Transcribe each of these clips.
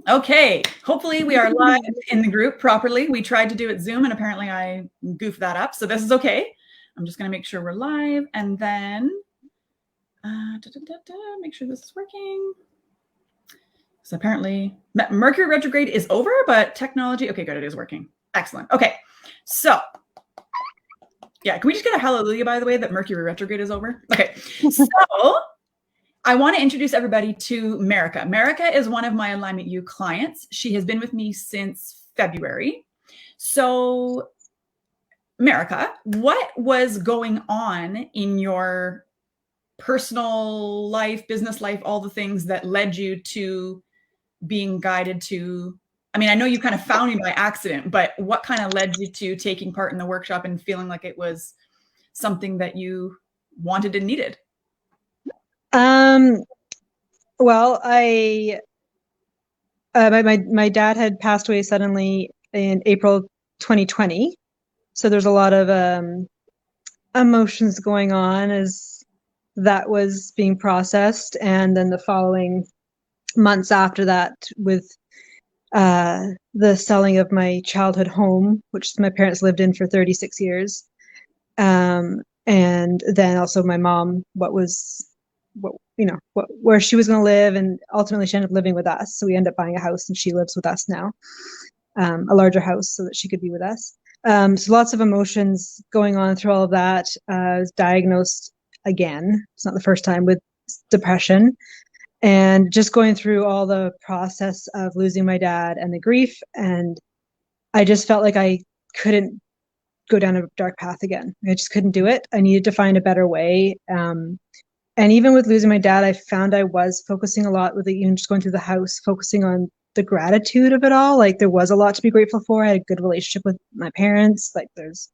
Okay, hopefully we are live in the group properly. We tried to do it Zoom and apparently I goofed that up, so this is okay. I'm just gonna make sure we're live and then make sure this is working. So apparently Mercury retrograde is over, but technology, okay, good, it is working. Excellent. Okay, so yeah, can we just get a hallelujah, by the way, that Mercury retrograde is over? Okay, so I want to introduce everybody to Marika. Marika is one of my Alignment U clients. She has been with me since February. So, Marika, what was going on in your personal life, business life, all the things that led you to being guided to? I mean, I know you kind of found me by accident, but what kind of led you to taking part in the workshop and feeling like it was something that you wanted and needed? Well, my dad had passed away suddenly in April 2020. So there's a lot of emotions going on as that was being processed. And then the following months after that with the selling of my childhood home, which my parents lived in for 36 years. And then also my mom, where she was going to live, and ultimately she ended up living with us. So we ended up buying a house, and she lives with us now, a larger house, so that she could be with us. So lots of emotions going on through all of that. I was diagnosed again. It's not the first time, with depression, and just going through all the process of losing my dad and the grief. And I just felt like I couldn't go down a dark path again. I just couldn't do it. I needed to find a better way. And even with losing my dad, I found I was focusing a lot with it, even just going through the house, focusing on the gratitude of it all. Like, there was a lot to be grateful for. I had a good relationship with my parents. Like, there's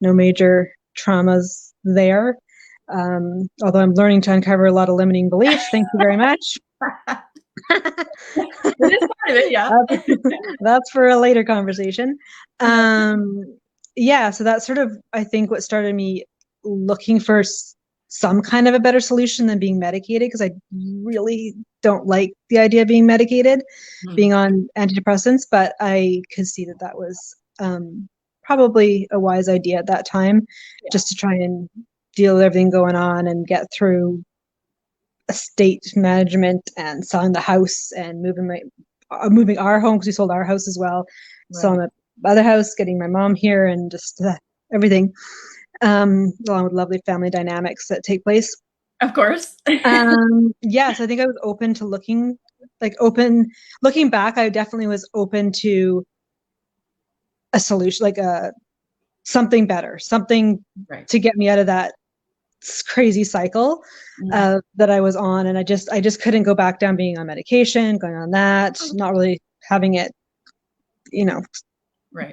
no major traumas there. Although I'm learning to uncover a lot of limiting beliefs. Thank you very much. It is part of it, yeah. That's for a later conversation. Yeah, so that's sort of, I think, what started me looking for some kind of a better solution than being medicated, because I really don't like the idea of being medicated, being on antidepressants, but I could see that that was probably a wise idea at that time, just to try and deal with everything going on and get through estate management and selling the house and moving our home, because we sold our house as well, selling the other house, getting my mom here, and just everything, along with lovely family dynamics that take place. Of course. Yes, I think I was open to looking back, I definitely was open to a solution, like something better, something to get me out of that crazy cycle that I was on. And I just couldn't go back down being on medication, going on that, not really having it,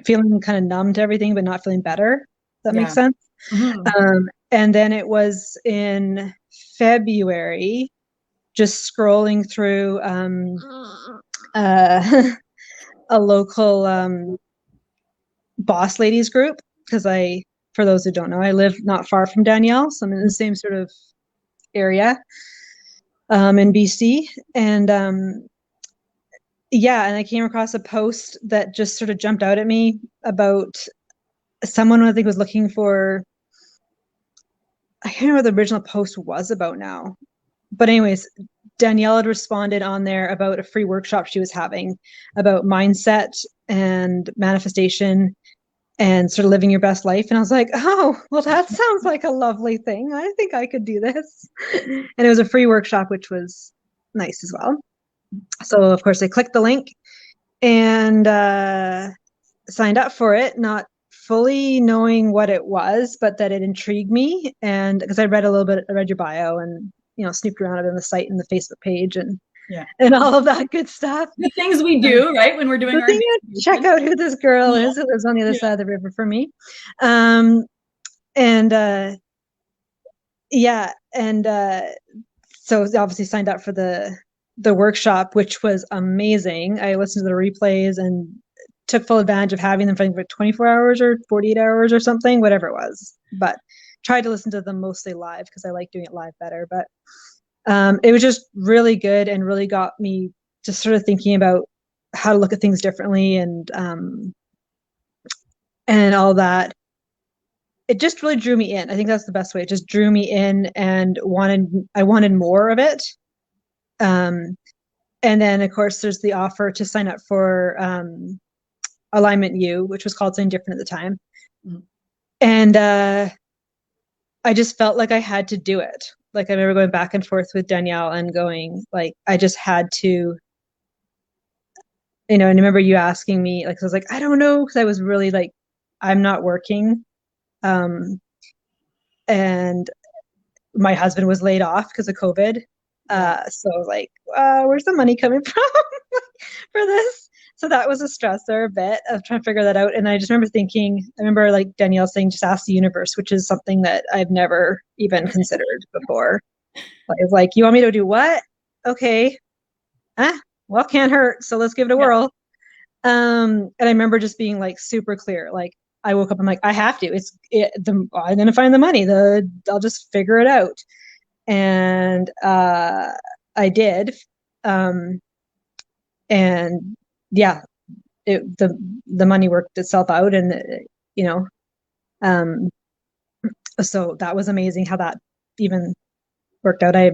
feeling kind of numb to everything, but not feeling better. That makes sense. And then it was in February, just scrolling through a local boss ladies group, because for those who don't know, I live not far from Danielle, so I'm in the same sort of area in BC. And and I came across a post that just sort of jumped out at me about someone, I think, was looking for, I can't remember what the original post was about now. But anyways, Danielle had responded on there about a free workshop she was having about mindset and manifestation and sort of living your best life. And I was like, oh, well, that sounds like a lovely thing. I think I could do this. And it was a free workshop, which was nice as well. So, of course, I clicked the link and signed up for it, not fully knowing what it was, but that it intrigued me. And because I read your bio and, snooped around it on the site and the Facebook page and all of that good stuff. The things we do, right, when we're doing our check out who this girl is who lives on the other side of the river for me. So obviously signed up for the workshop, which was amazing. I listened to the replays and took full advantage of having them for 24 hours or 48 hours or something, whatever it was. But tried to listen to them mostly live because I like doing it live better. But it was just really good and really got me just sort of thinking about how to look at things differently and all that. It just really drew me in. I think that's the best way. It just drew me in and I wanted more of it. And then of course there's the offer to sign up for Alignment U, which was called something different at the time. Mm-hmm. And I just felt like I had to do it. Like I remember going back and forth with Danielle and going like, I just had to, and I remember you asking me, like, I was like, I don't know. Cause I was really like, I'm not working. And my husband was laid off because of COVID. So like, where's the money coming from for this? So that was a stressor a bit of trying to figure that out. And I just remember thinking, I remember like Danielle saying, just ask the universe, which is something that I've never even considered before. It's like, you want me to do what? Okay. Well, can't hurt. So let's give it a whirl. And I remember just being like super clear. Like I woke up, I'm like, I have to, I'm going to find the money, I'll just figure it out. And I did. And yeah, the money worked itself out, and so that was amazing how that even worked out. I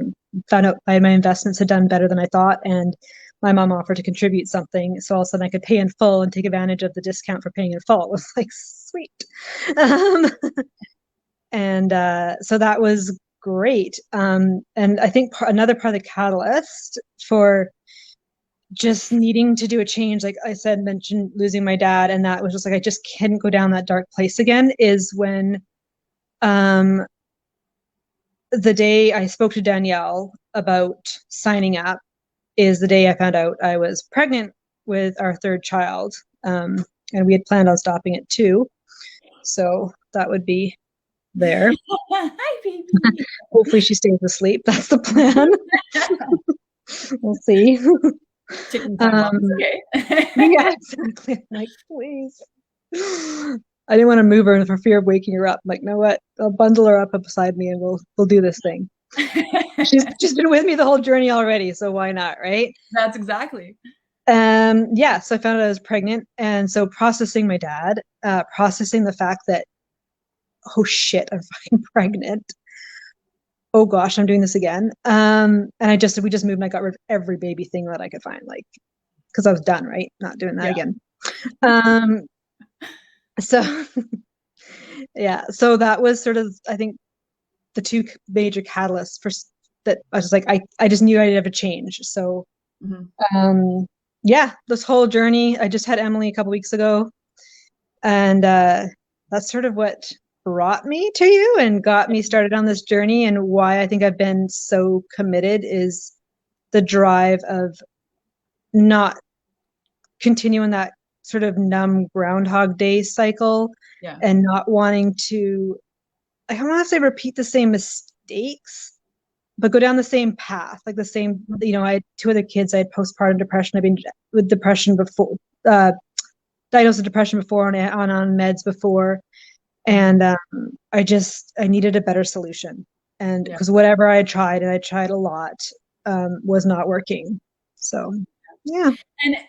found out my investments had done better than I thought, and my mom offered to contribute something, so all of a sudden I could pay in full and take advantage of the discount for paying in full. It was like sweet. And so that was great. And I think another part of the catalyst for just needing to do a change, like I said, mentioned losing my dad, and that was just like, I just couldn't go down that dark place again, is when the day I spoke to Danielle about signing up is the day I found out I was pregnant with our third child. And we had planned on stopping at 2. So that would be there. Hi, baby. Hopefully she stays asleep. That's the plan. We'll see. Okay. Yeah, exactly. I'm like, please. I didn't want to move her for fear of waking her up. I'm like, you know what? I'll bundle her up beside me and we'll do this thing. She's been with me the whole journey already, so why not, right? That's exactly. Yeah, so I found out I was pregnant, and so processing my dad, processing the fact that, oh shit, I'm fucking pregnant. Oh gosh, I'm doing this again. And we just moved, and I got rid of every baby thing that I could find, like, because I was done, right? Not doing that again. So yeah, so that was sort of, I think, the two major catalysts for that. I was like, I just knew I'd have a change. So yeah, this whole journey, I just had Emily a couple weeks ago, and that's sort of what brought me to you and got me started on this journey. And why I think I've been so committed is the drive of not continuing that sort of numb Groundhog Day cycle, and not wanting to, I don't want to say repeat the same mistakes, but go down the same path, like the same, I had 2 other kids. I had postpartum depression. I've been with depression before, diagnosed with depression before, on meds before. And I needed a better solution. And because whatever I tried, and I tried a lot, was not working. So yeah.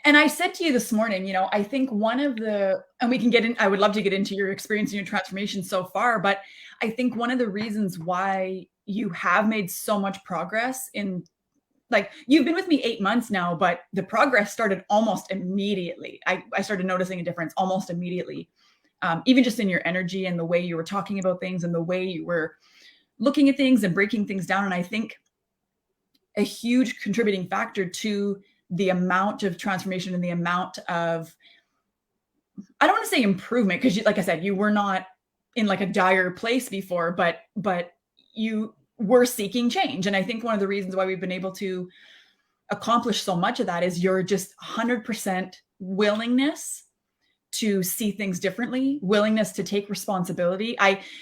And I said to you this morning, I think one of the, and we can get in, I would love to get into your experience and your transformation so far, but I think one of the reasons why you have made so much progress in, like, you've been with me 8 months now, but the progress started almost immediately. I started noticing a difference almost immediately. Even just in your energy and the way you were talking about things and the way you were looking at things and breaking things down. And I think a huge contributing factor to the amount of transformation and the amount of, I don't want to say improvement, because like I said, you were not in like a dire place before, but you were seeking change. And I think one of the reasons why we've been able to accomplish so much of that is your just 100% willingness to see things differently, willingness to take responsibility.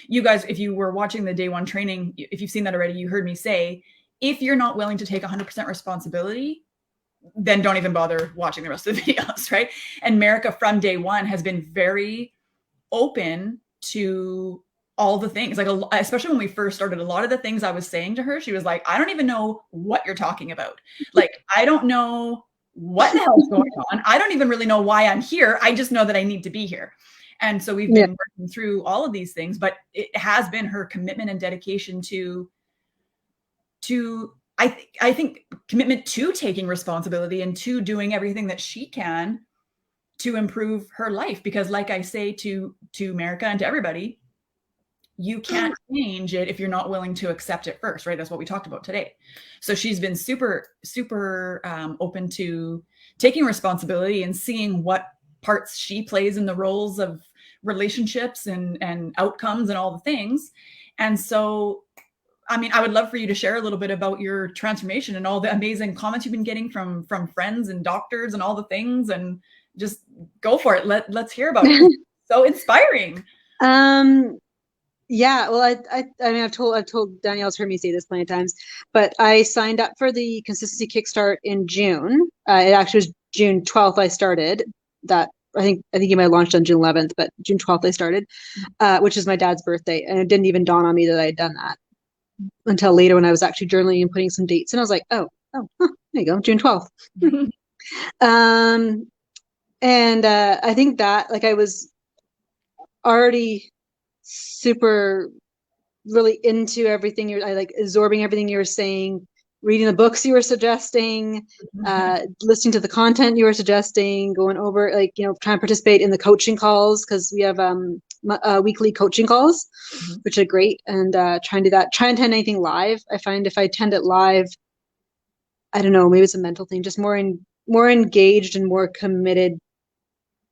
You guys, if you were watching the day 1 training, if you've seen that already, you heard me say, if you're not willing to take 100% responsibility, then don't even bother watching the rest of the videos, right? And Marika from day 1 has been very open to all the things, like especially when we first started, a lot of the things I was saying to her, she was like, I don't even know what you're talking about. Like, I don't know what the hell's going on? I don't even really know why I'm here. I just know that I need to be here. And so we've been working through all of these things, but it has been her commitment and dedication to I think commitment to taking responsibility and to doing everything that she can to improve her life. Because like I say to Marika and to everybody, you can't change it if you're not willing to accept it first, right? That's what we talked about today. So she's been super, super open to taking responsibility and seeing what parts she plays in the roles of relationships and outcomes and all the things. And so, I mean, I would love for you to share a little bit about your transformation and all the amazing comments you've been getting from friends and doctors and all the things, and just go for it. Let's hear about it. So inspiring. Yeah, well, I mean, I've told Danielle's heard me say this plenty of times, but I signed up for the Consistency Kickstart in June. It actually was June 12th I started that. I think you might have launched on June 11th, but June 12th I started, which is my dad's birthday. And it didn't even dawn on me that I had done that until later when I was actually journaling and putting some dates. And I was like, oh, there you go, June 12th. And I think that, like, I was already super really into everything I like absorbing everything you were saying, reading the books you were suggesting, listening to the content you were suggesting, going over, like, you know, trying to participate in the coaching calls, because we have weekly coaching calls, which are great, and trying to do that. Try and attend anything live. I find if I attend it live, I don't know, maybe it's a mental thing, just more engaged and more committed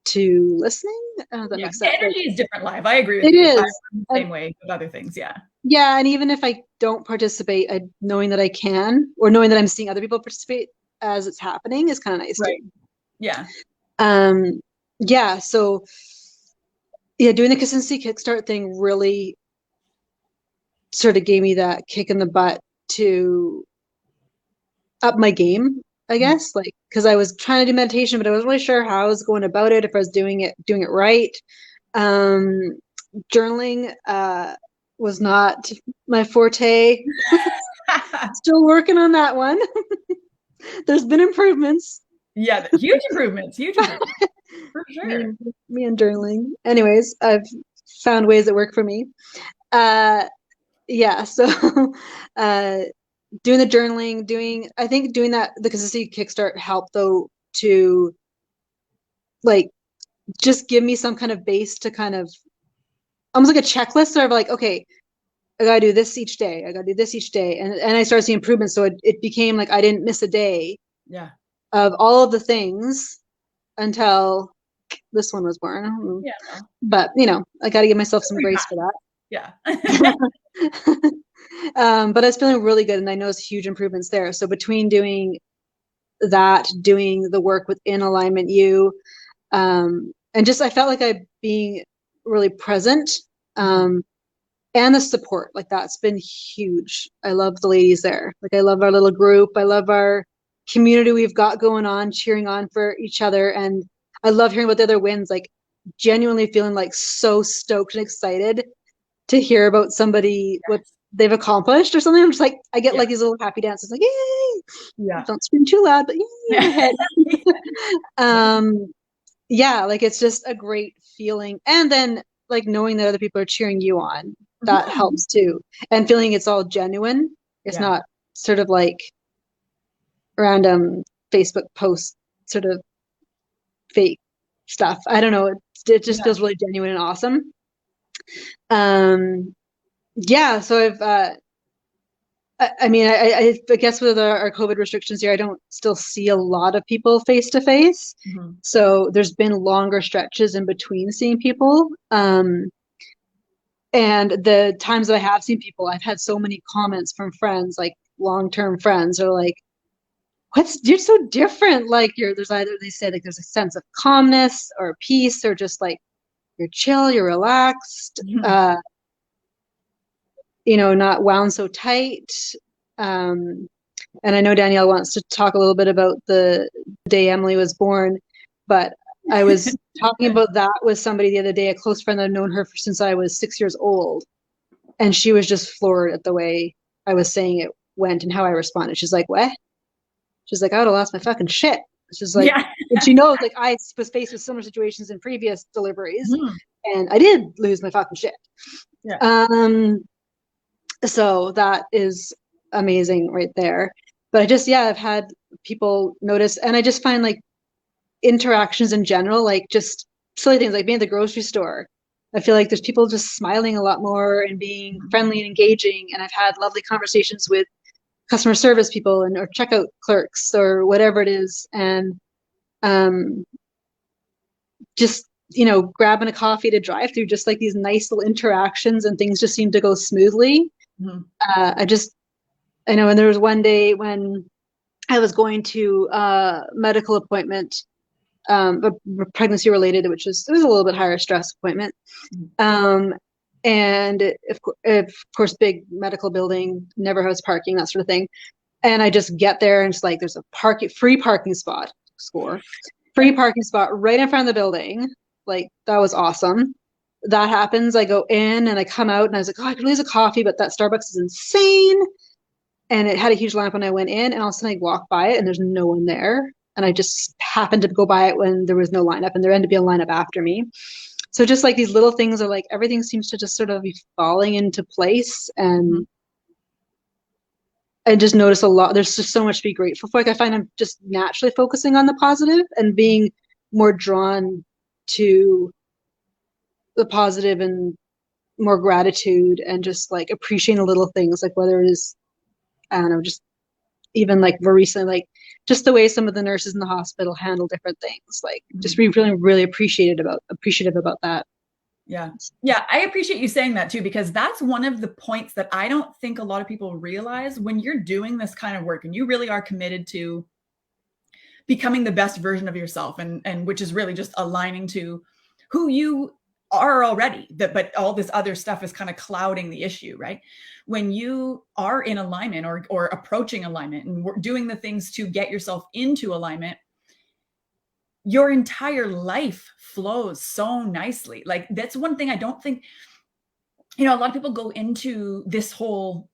to listening. That makes sense. The energy is different live. I agree with it you. Is. I'm the same way with other things. Yeah, and even if I don't participate, knowing that I can, or knowing that I'm seeing other people participate as it's happening, is kind of nice. Right. Too. Yeah. Yeah. So, yeah, doing the Consistency Kickstart thing really sort of gave me that kick in the butt to up my game, I guess. Like, because I was trying to do meditation, but I wasn't really sure how I was going about it, if I was doing it right. Journaling was not my forte. Still working on that one. There's been improvements. Yeah, huge improvements. For sure. Me and journaling. Anyways, I've found ways that work for me. Yeah, so doing the journaling, I think doing that, the Consistency Kickstart helped, though, to like just give me some kind of base to kind of almost like a checklist, sort of like, okay, I gotta do this each day. I gotta do this each day. And I started seeing improvements. So it became like I didn't miss a day of all of the things until this one was born. Yeah. But, you know, I gotta give myself some grace for that. Yeah. But I was feeling really good, and I noticed huge improvements there. So between doing that, doing the work within Alignment U, and just I felt like I'm being really present, and the support, like, that's been huge. I love the ladies there. Like, I love our little group. I love our community we've got going on, cheering on for each other. And I love hearing about the other wins, like genuinely feeling like so stoked and excited to hear about somebody, what they've accomplished or something. I'm just like, I get like these little happy dances, like, yay! Yeah. Don't scream too loud, but yay in my head. Yeah, like, it's just a great feeling. And then, like, knowing that other people are cheering you on, that helps too. And feeling it's all genuine. It's not sort of like random Facebook post, sort of fake stuff. I don't know. It just feels really genuine and awesome. Yeah, so I've I mean, I guess with our COVID restrictions here, I don't still see a lot of people face to face. So there's been longer stretches in between seeing people. And the times that I have seen people, I've had so many comments from friends, like long-term friends, are like, you're so different. Like, there's either, they say, like, there's a sense of calmness or peace, or just like you're chill, you're relaxed, you know, not wound so tight. And I know Danielle wants to talk a little bit about the day Emily was born, but I was talking about that with somebody the other day, a close friend that I've known her since I was 6 years old. And she was just floored at the way I was saying it went and how I responded. She's like, what? She's like, I would have lost my fucking shit. She's like, Yeah. and she knows like I was faced with similar situations in previous deliveries, and I did lose my fucking shit. Yeah. So that is amazing right there. But I've had people notice, and I just find like interactions in general, like just silly things like being at the grocery store. I feel like there's people just smiling a lot more and being friendly and engaging. And I've had lovely conversations with customer service people and or checkout clerks or whatever it is. And um, just, grabbing a coffee to drive through, just like these nice little interactions and things just seem to go smoothly. Mm-hmm. I know, and there was one day when I was going to a medical appointment, but pregnancy related, which was, it was a little bit higher stress appointment. And of course, big medical building, never has parking, that sort of thing. And I just get there and it's like, there's a free parking spot, free parking spot right in front of the building. Like, that was awesome. That happens. I go in and I come out and I was like, oh, I could lose a coffee, but that Starbucks is insane. And it had a huge lineup when I went in, and all of a sudden I walk by it and there's no one there. And I just happened to go by it when there was no lineup, and there ended up being a lineup after me. So just like these little things are like, everything seems to just sort of be falling into place. And I just notice a lot. There's just so much to be grateful for. Like, I find I'm just naturally focusing on the positive and being more drawn to the positive and more gratitude and just like appreciating the little things, like whether it is, I don't know, just even like more recently, like just the way some of the nurses in the hospital handle different things, like just being really, really appreciative about that. Yeah. Yeah. I appreciate you saying that too, because that's one of the points that I don't think a lot of people realize when you're doing this kind of work and you really are committed to becoming the best version of yourself, and which is really just aligning to who you are already, but all this other stuff is kind of clouding the issue, right? When you are in alignment or approaching alignment and doing the things to get yourself into alignment, your entire life flows so nicely. Like, that's one thing I don't think, a lot of people go into this whole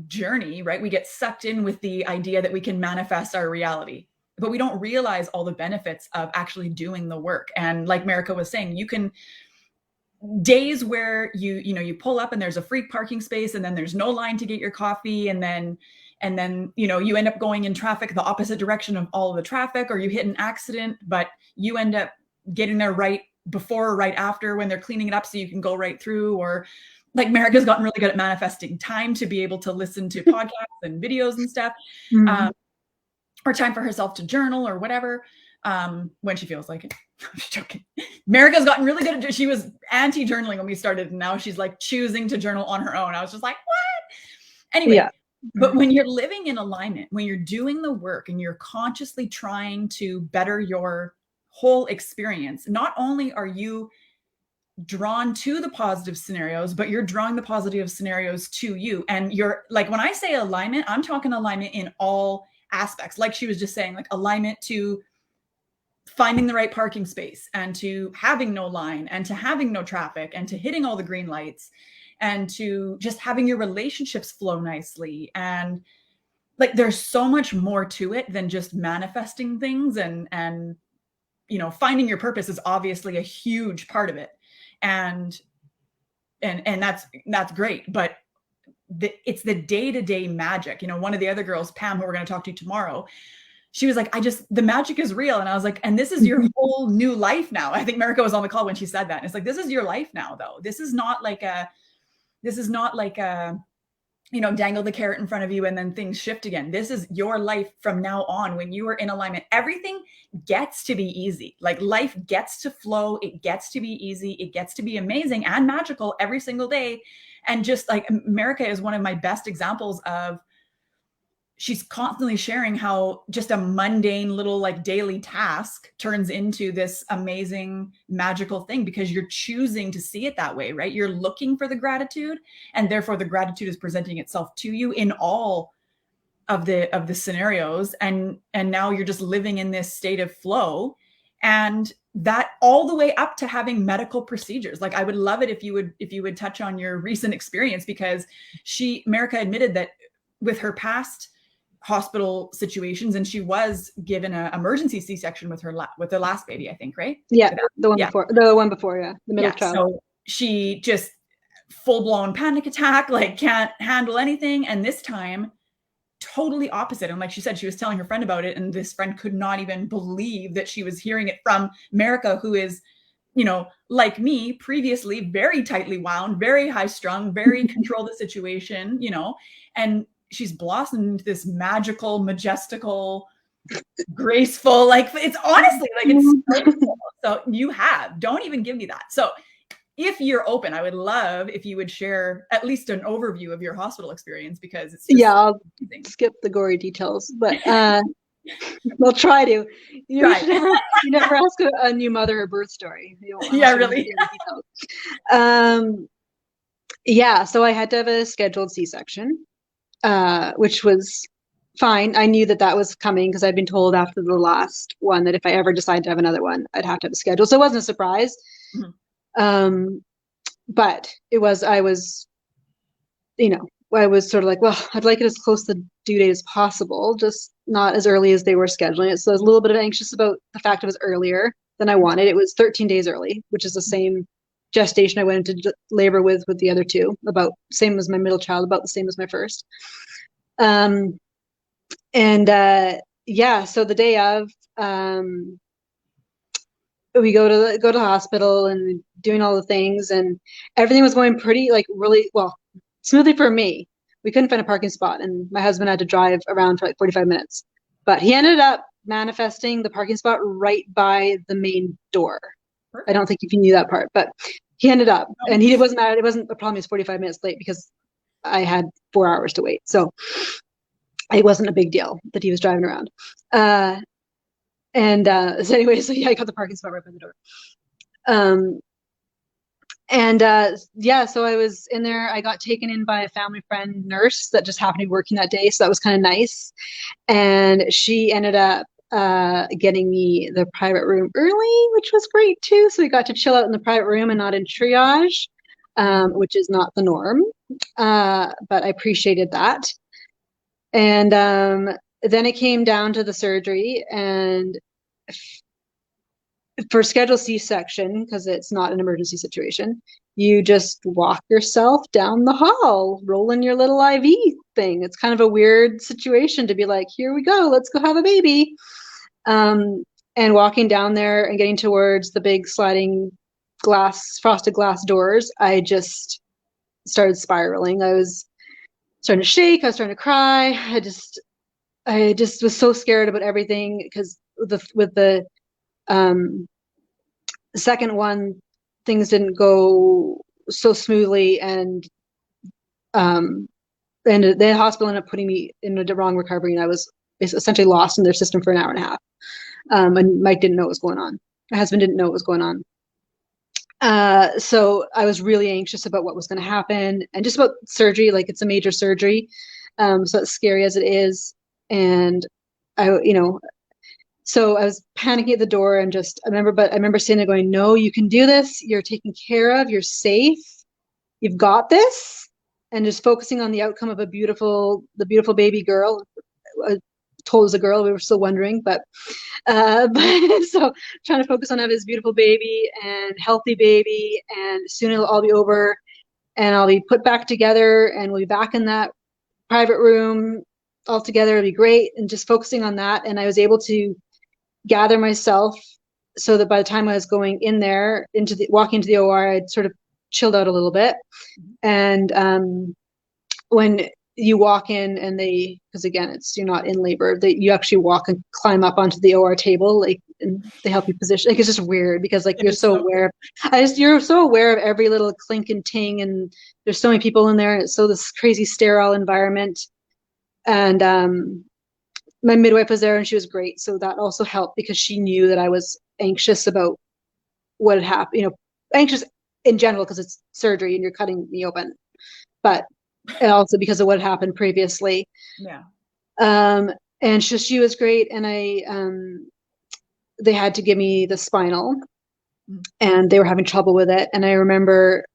journey, right? We get sucked in with the idea that we can manifest our reality, but we don't realize all the benefits of actually doing the work. And like Marika was saying, you can days where you pull up and there's a free parking space and then there's no line to get your coffee, and then you end up going in traffic the opposite direction of all of the traffic, or you hit an accident, but you end up getting there right before or right after when they're cleaning it up so you can go right through. Or like Marika's gotten really good at manifesting time to be able to listen to podcasts and videos and stuff, or time for herself to journal or whatever, when she feels like it. I'm just joking. Marika's gotten really good at it. She was anti-journaling when we started, and now she's like choosing to journal on her own. I was just like, what? Anyway, yeah. But when you're living in alignment, when you're doing the work and you're consciously trying to better your whole experience, not only are you drawn to the positive scenarios, but you're drawing the positive scenarios to you. And you're like, when I say alignment, I'm talking alignment in all aspects. Like she was just saying, like alignment to finding the right parking space, and to having no line, and to having no traffic, and to hitting all the green lights, and to just having your relationships flow nicely. And like, there's so much more to it than just manifesting things. And finding your purpose is obviously a huge part of it. And that's great. But it's the day-to-day magic. One of the other girls, Pam, who we're going to talk to tomorrow, she was like, the magic is real. And I was like, and this is your whole new life now. I think Marika was on the call when she said that. And it's like, this is your life now, though. This is not like dangle the carrot in front of you and then things shift again. This is your life from now on. When you are in alignment, everything gets to be easy. Like, life gets to flow. It gets to be easy. It gets to be amazing and magical every single day. And just like Marika is one of my best examples of, she's constantly sharing how just a mundane little like daily task turns into this amazing magical thing, because you're choosing to see it that way, right? You're looking for the gratitude, and therefore the gratitude is presenting itself to you in all of the scenarios. And now you're just living in this state of flow, and that all the way up to having medical procedures. Like, I would love it if you would touch on your recent experience, because Marika admitted that with her past hospital situations, and she was given an emergency C-section with with the last baby, I think, right? Yeah, the one before, yeah, the middle child. So she just full-blown panic attack, like can't handle anything. And this time, totally opposite. And like she said, she was telling her friend about it, and this friend could not even believe that she was hearing it from Marika, who is, you know, like me, previously very tightly wound, very high strung, very control the situation, you know, and she's blossomed into this magical, majestical, graceful, like it's honestly like it's so cool. So don't even give me that. So if you're open, I would love if you would share at least an overview of your hospital experience, because it's just I'll skip the gory details, but I'll try to. You never ask a new mother her birth story. Really. So I had to have a scheduled C-section, which was fine. I knew that was coming because I'd been told after the last one that if I ever decide to have another one, I'd have to have a schedule. So it wasn't a surprise. Mm-hmm. But I was sort of like, well, I'd like it as close to the due date as possible, just not as early as they were scheduling it. So I was a little bit anxious about the fact it was earlier than I wanted. It was 13 days early, which is the same gestation I went into labor with the other two, about same as my middle child, about the same as my first. So the day of, we go to the hospital and doing all the things, and everything was going pretty, like, really well, smoothly for me. We couldn't find a parking spot, and my husband had to drive around for like 45 minutes, but he ended up manifesting the parking spot right by the main door. Perfect. I don't think if you knew that part, but he ended up, and it wasn't a problem. He was 45 minutes late because I had 4 hours to wait. So it wasn't a big deal that he was driving around. So anyway, so I got the parking spot right by the door. So I was in there. I got taken in by a family friend nurse that just happened to be working that day. So that was kind of nice. And she ended up getting me the private room early, which was great too. So we got to chill out in the private room and not in triage, which is not the norm. But I appreciated that. And then it came down to the surgery, and for scheduled C-section, because it's not an emergency situation, you just walk yourself down the hall, rolling your little IV thing. It's kind of a weird situation to be like, here we go, let's go have a baby. And walking down there and getting towards the big sliding frosted glass doors, I just started spiraling. I was starting to shake. I was starting to cry. I just was so scared about everything, because with the second one, things didn't go so smoothly, and the hospital ended up putting me in the wrong recovery, and I was essentially lost in their system for an hour and a half. And Mike didn't know what was going on. My husband didn't know what was going on. So I was really anxious about what was going to happen, and just about surgery. Like, it's a major surgery, so as scary as it is. And so I was panicking at the door, and I remember sitting there going, no, you can do this. You're taken care of. You're safe. You've got this. And just focusing on the outcome of the beautiful baby girl. Told as a girl, we were still wondering, but so trying to focus on having this beautiful baby and healthy baby, and soon it'll all be over, and I'll be put back together, and we'll be back in that private room all together. It'll be great. And just focusing on that. And I was able to gather myself so that by the time I was going in there, walking into the OR, I'd sort of chilled out a little bit. And when you walk in, and because again, you're not in labor, you actually walk and climb up onto the OR table, like, and they help you position. Like, it's just weird, because like you're so aware of every little clink and ting, and there's so many people in there, and it's so this crazy sterile environment. And my midwife was there, and she was great, so that also helped, because she knew that I was anxious about what had happened. Anxious in general, because it's surgery and you're cutting me open, but also because of what happened previously. Yeah. And she was great, and they had to give me the spinal, and they were having trouble with it. And I remember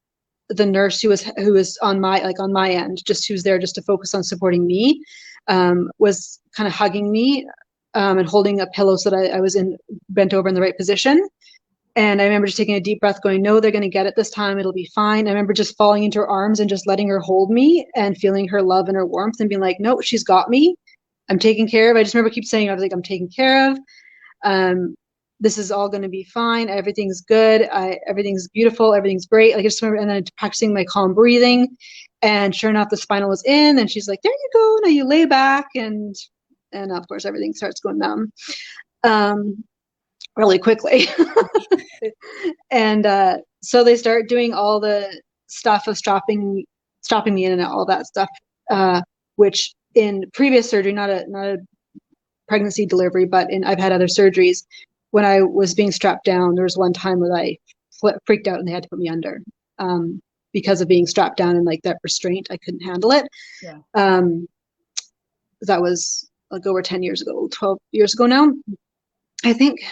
the nurse who was on my end, just who was there just to focus on supporting me, was kind of hugging me and holding a pillow so that I was bent over in the right position. And I remember just taking a deep breath going, no, they're going to get it this time. It'll be fine. I remember just falling into her arms and just letting her hold me and feeling her love and her warmth and being like, no, she's got me. I'm taken care of. I just remember keep saying, I was like, I'm taken care of. This is all going to be fine. Everything's good. Everything's beautiful. Everything's great. Like I just remember, and then practicing my calm breathing, and sure enough, the spinal was in, and she's like, there you go. Now you lay back, and of course everything starts going numb, really quickly. And so they start doing all the stuff of stopping me in and all that stuff, which in previous surgery, not a pregnancy delivery, but I've had other surgeries. When I was being strapped down, there was one time where I freaked out and they had to put me under because of being strapped down and like that restraint. I couldn't handle it. Yeah. That was like over 10 years ago, 12 years ago now, I think.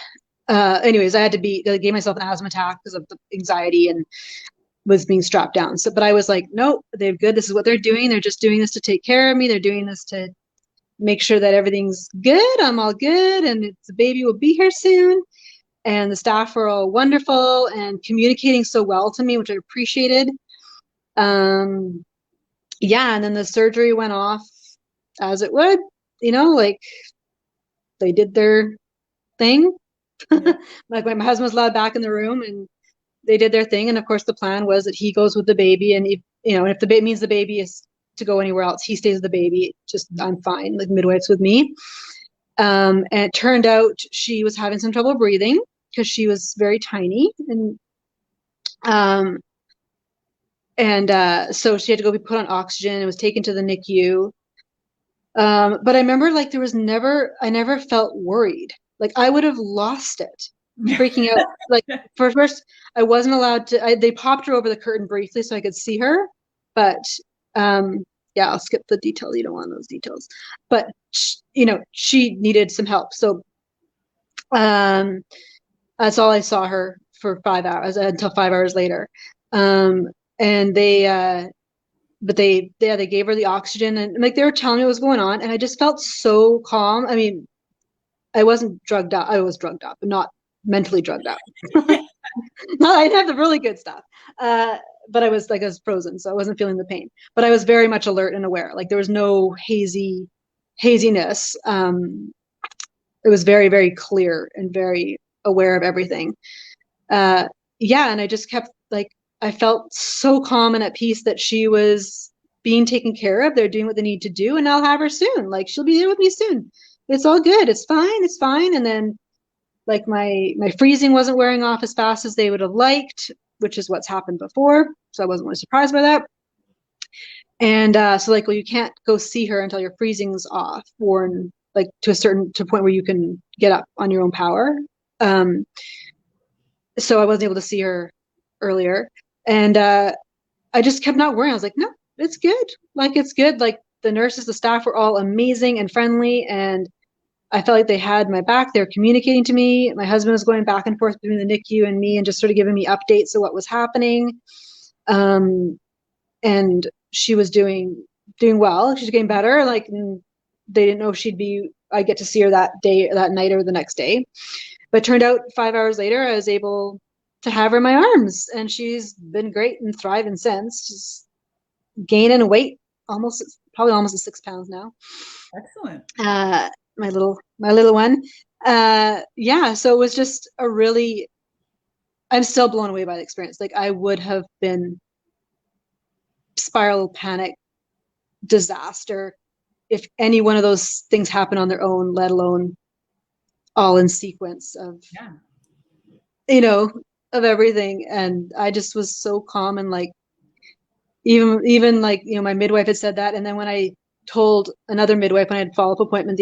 Anyways, I gave myself an asthma attack because of the anxiety and was being strapped down. So, but I was like, nope, they're good. This is what they're doing. They're just doing this to take care of me. They're doing this to make sure that everything's good. I'm all good. And the baby will be here soon. And the staff were all wonderful and communicating so well to me, which I appreciated. Yeah. And then the surgery went off as it would, like they did their thing. Yeah. Like my husband was allowed back in the room and they did their thing. And of course the plan was that he goes with the baby, and if the baby means the baby is to go anywhere else, he stays with the baby. Just I'm fine. Like midwife's with me. And it turned out she was having some trouble breathing because she was very tiny, and so she had to go be put on oxygen and was taken to the NICU. But I remember like I never felt worried. Like I would have lost it, freaking out. Like first, I wasn't allowed to. They popped her over the curtain briefly so I could see her, but yeah, I'll skip the details. You don't want those details. But she needed some help, so that's all I saw her for 5 hours until 5 hours later. And they gave her the oxygen, and like they were telling me what was going on, and I just felt so calm. I mean, I wasn't drugged up. I was drugged up, but not mentally drugged up. No, I have the really good stuff. But I was frozen, so I wasn't feeling the pain. But I was very much alert and aware. Like there was no haziness. It was very, very clear and very aware of everything. Yeah, and I just kept I felt so calm and at peace that she was being taken care of. They're doing what they need to do, and I'll have her soon. Like she'll be there with me soon. It's all good. It's fine. It's fine. And then like my freezing wasn't wearing off as fast as they would have liked, which is what's happened before. So I wasn't really surprised by that. And so well, you can't go see her until your freezing's off, worn like to a point where you can get up on your own power. So I wasn't able to see her earlier. And I just kept not worrying. I was like, no, it's good. Like, it's good. Like the nurses, the staff were all amazing and friendly. And I felt like they had my back. They were communicating to me. My husband was going back and forth between the NICU and me and just sort of giving me updates of what was happening. And she was doing well. She's getting better. Like they didn't know I'd get to see her that night or the next day. But it turned out 5 hours later, I was able to have her in my arms, and she's been great and thriving since. Just gaining weight, probably almost 6 pounds now. Excellent. My little one. Yeah, so it was just I'm still blown away by the experience. Like I would have been spiral panic disaster if any one of those things happened on their own, let alone all in sequence of of everything. And I just was so calm, and like even like my midwife had said that. And then when I told another midwife when I had a follow-up appointment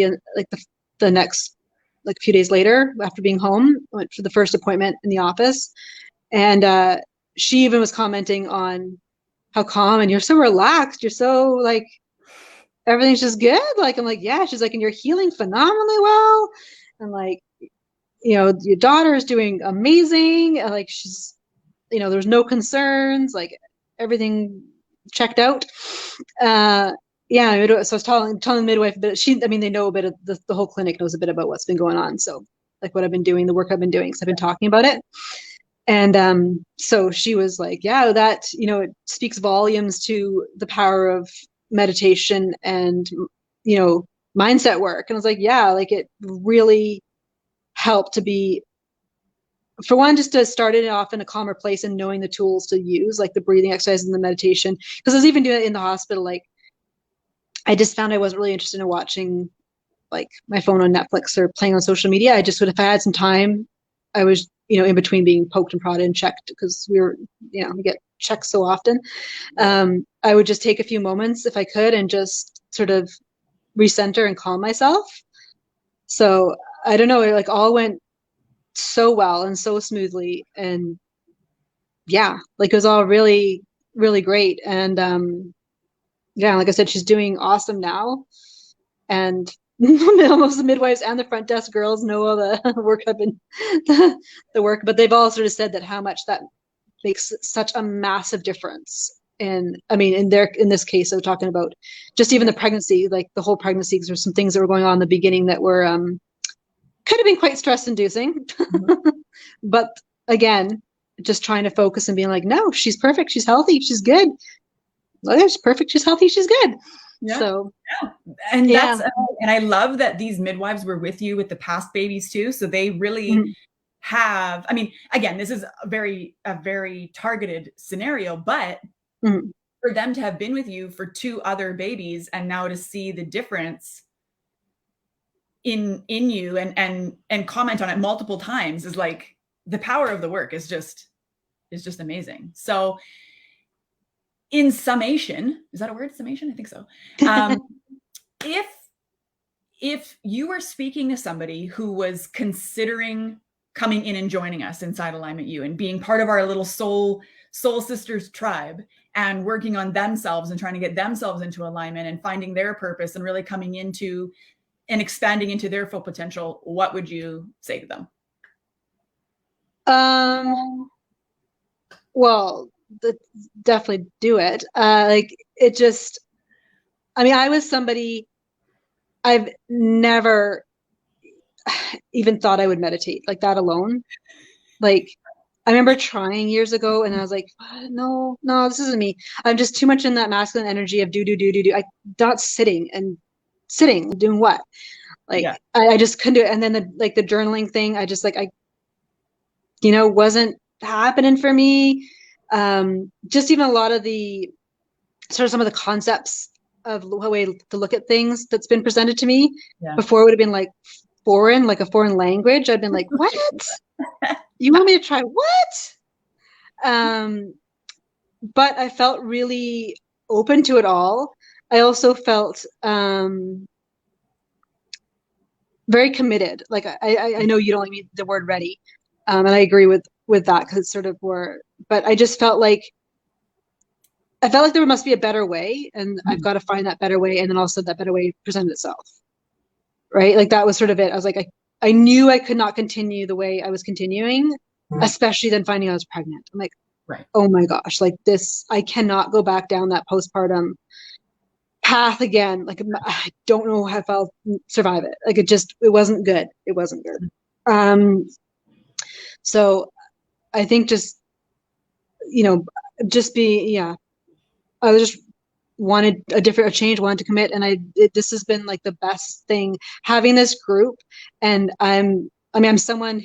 the next few days later after being home, I went for the first appointment in the office, and she even was commenting on how calm and you're so relaxed, you're so like everything's just good. Like I'm like, yeah. She's like, and you're healing phenomenally well, and like your daughter is doing amazing. Like she's there's no concerns, like everything checked out. So I was telling the midwife, but they know a bit of the whole clinic knows a bit about what's been going on. So like what I've been doing, the work I've been doing, because I've been talking about it. And so she was like, yeah, that, it speaks volumes to the power of meditation and, mindset work. And I was like, yeah, like it really helped to be, for one, just to start it off in a calmer place and knowing the tools to use, like the breathing exercises and the meditation. Because I was even doing it in the hospital. Like I just found I wasn't really interested in watching like my phone on Netflix or playing on social media. I just would, if I had some time, I was, in between being poked and prodded and checked, because we get checked so often. I would just take a few moments if I could and just sort of recenter and calm myself. So I don't know, it like all went so well and so smoothly. And yeah, like it was all really, really great. And yeah, like I said, she's doing awesome now. And almost the midwives and the front desk girls know all the work I've been the work, but they've all sort of said that how much that makes such a massive difference. And I mean, in this case, I was talking about just even the pregnancy, like the whole pregnancy, because there's some things that were going on in the beginning that were could have been quite stress inducing. Mm-hmm. But again, just trying to focus and being like, no, she's perfect, she's healthy, she's good. Oh, she's perfect, she's healthy, she's good. Yeah. So and that's and I love that these midwives were with you with the past babies too. So they really have, I mean, again, this is a very targeted scenario, but for them to have been with you for 2 other babies and now to see the difference in you and comment on it multiple times is like, the power of the work is just amazing. So in summation, is that a word? Summation? I think so. If you were speaking to somebody who was considering coming in and joining us inside Alignment U and being part of our little soul sisters tribe and working on themselves and trying to get themselves into alignment and finding their purpose and really coming into and expanding into their full potential, what would you say to them? Well, definitely do it. Like it just, I mean, I was somebody, I've never even thought I would meditate like that alone. Like I remember trying years ago and I was like, no, this isn't me. I'm just too much in that masculine energy of do. I not sitting doing what? Like I just couldn't do it. And then the journaling thing, I just like, wasn't happening for me. Just even a lot of the sort of some of the concepts of the way to look at things that's been presented to me before would have been like foreign, like a foreign language. I'd been like, what? You want me to try what? But I felt really open to it all. I also felt very committed. Like I know you don't like the word ready. And I agree with that because it's sort of more, but I just felt like there must be a better way, and I've got to find that better way, and then also that better way presented itself. Right? Like that was sort of it. I was like, I knew I could not continue the way I was continuing, especially then finding out I was pregnant. I'm like, oh my gosh, like this, I cannot go back down that postpartum path again. Like I don't know if I'll survive it. Like it wasn't good. It wasn't good. So I think just I was just wanted a change, wanted to commit, and this has been like the best thing having this group. And I'm someone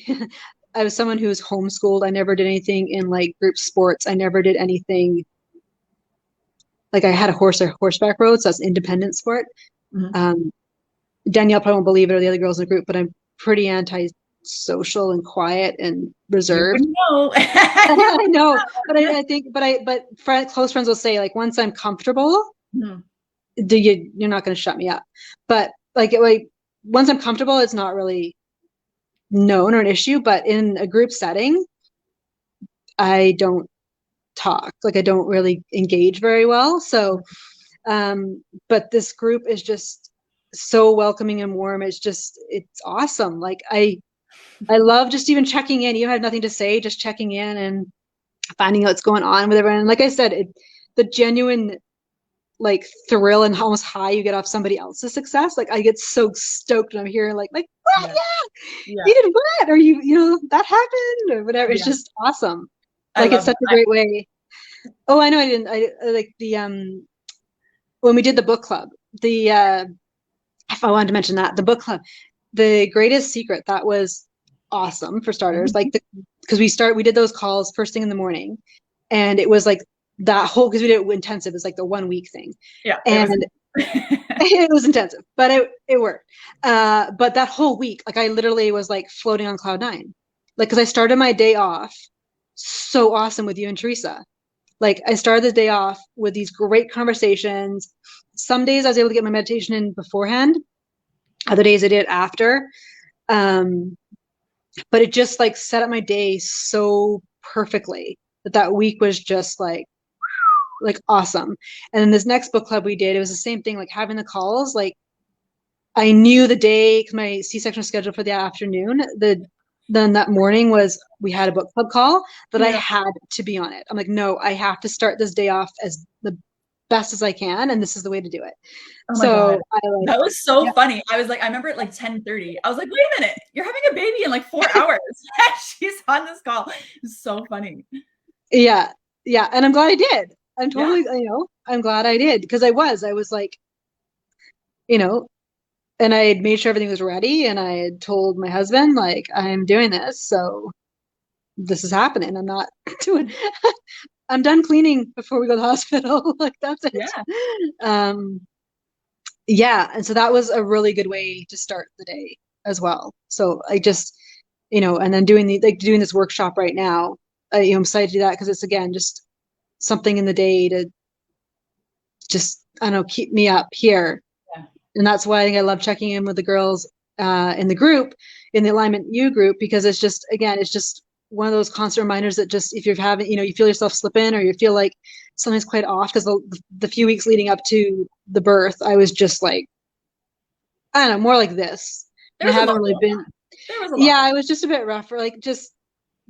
I was someone who was homeschooled. I never did anything in like group sports. I never did anything like I had a horseback rode, so that's an independent sport. Danielle probably won't believe it, or the other girls in the group, but I'm pretty anti-social and quiet and reserved. No. I know, but close friends will say like once I'm comfortable, you're not going to shut me up. But like once I'm comfortable, it's not really known or an issue. But in a group setting, I don't talk. Like I don't really engage very well. So, but this group is just so welcoming and warm. It's awesome. Like I love just even checking in. You have nothing to say, just checking in and finding out what's going on with everyone. And like I said, the genuine like thrill and almost high you get off somebody else's success. Like I get so stoked when I'm hearing like what? Yeah. Yeah, you did what? Or you that happened or whatever. It's just awesome. Like it's such a great way. Oh, I know. I like the when we did the book club. If I wanted to mention that the book club, the greatest secret, that was awesome for starters. Like because we did those calls first thing in the morning, and it was like that whole, because we did it intensive. It's like the 1 week thing. Yeah, and it was intensive, but it worked. But that whole week, like I literally was like floating on cloud nine, like because I started my day off so awesome with you and Teresa. Like I started the day off with these great conversations. Some days I was able to get my meditation in beforehand. Other days I did it after. But it just like set up my day so perfectly that week was just like awesome. And then this next book club we did, it was the same thing, like having the calls. Like I knew the day, because my C-section was scheduled for the afternoon. Then that morning we had a book club call that I had to be on it. I'm like, no, I have to start this day off as the best as I can, and this is the way to do it. Oh my God. That was so funny. I was like, I remember at like 10:30, I was like, wait a minute, you're having a baby in like 4 hours. She's on this call. It's so funny. Yeah. And I'm glad I did. I'm totally, I'm glad I did, because I was like, and I had made sure everything was ready, and I had told my husband, like, I'm doing this, so this is happening. I'm not doing I'm done cleaning before we go to the hospital. Like that's it. And so that was a really good way to start the day as well. So I just, and then doing this workshop right now, I'm excited to do that, because it's, again, just something in the day to just, I don't know, keep me up here. And that's why I think I love checking in with the girls in the group, in the Alignment U group, because it's just, again, it's just one of those constant reminders that just, if you're having, you feel yourself slip in, or you feel like something's quite off, because the few weeks leading up to the birth, I was just like, I don't know, more like this. I haven't really been. I was just a bit rougher. Like just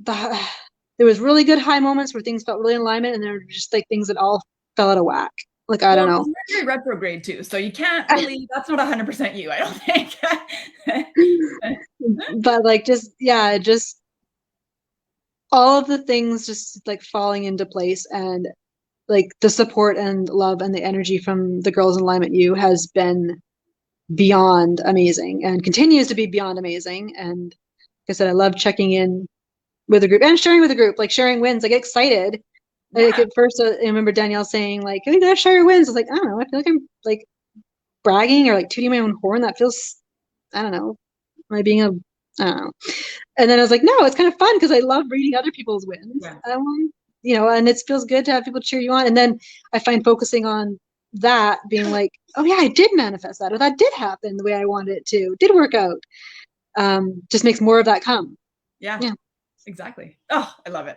there was really good high moments where things felt really in alignment, and there were just like things that all fell out of whack. Like I don't know. Mercury retrograde too, so you can't really. That's not 100% you, I don't think. But like just all of the things just like falling into place, and like the support and love and the energy from the girls in Alignment U has been beyond amazing, and continues to be beyond amazing. And like I said, I love checking in with the group and sharing with the group, like sharing wins. I get excited. Like at first, I remember Danielle saying, like, "Hey, gotta share your wins." I was like, I don't know. I feel like I'm like bragging or like tooting my own horn. That feels, I don't know. Am I being I don't know. And then I was like, no, it's kind of fun, because I love reading other people's wins. And it feels good to have people cheer you on. And then I find focusing on that, being like, oh yeah, I did manifest that, or that did happen the way I wanted it to, did work out. Just makes more of that come. Yeah, exactly. Oh, I love it.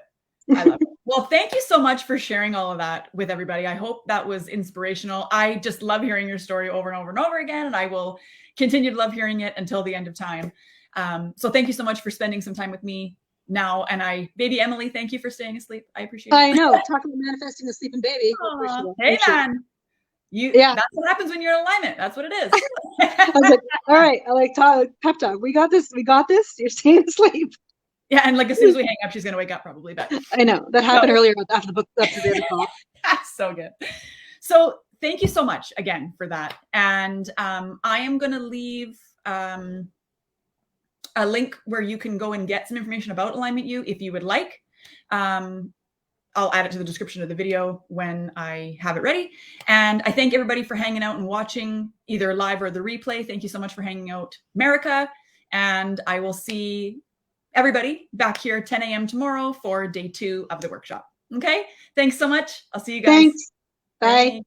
I love it. Well, thank you so much for sharing all of that with everybody. I hope that was inspirational. I just love hearing your story over and over and over again, and I will continue to love hearing it until the end of time. So thank you so much for spending some time with me now. And baby Emily, thank you for staying asleep. I appreciate it. I know. Talking about manifesting a sleeping baby. Hey, man. That's what happens when you're in alignment. That's what it is. I was like, all right, I like pep talk. We got this. You're staying asleep. Yeah, and like as soon as we hang up, she's gonna wake up probably. But I know that happened earlier after the book. After the call. That's so good. So thank you so much again for that. And I am gonna leave a link where you can go and get some information about Alignment U if you would like. I'll add it to the description of the video when I have it ready. And I thank everybody for hanging out and watching either live or the replay. Thank you so much for hanging out, Marika. And I will see everybody back here at 10 a.m. tomorrow for day 2 of the workshop. Okay. Thanks so much. I'll see you guys. Thanks. Bye.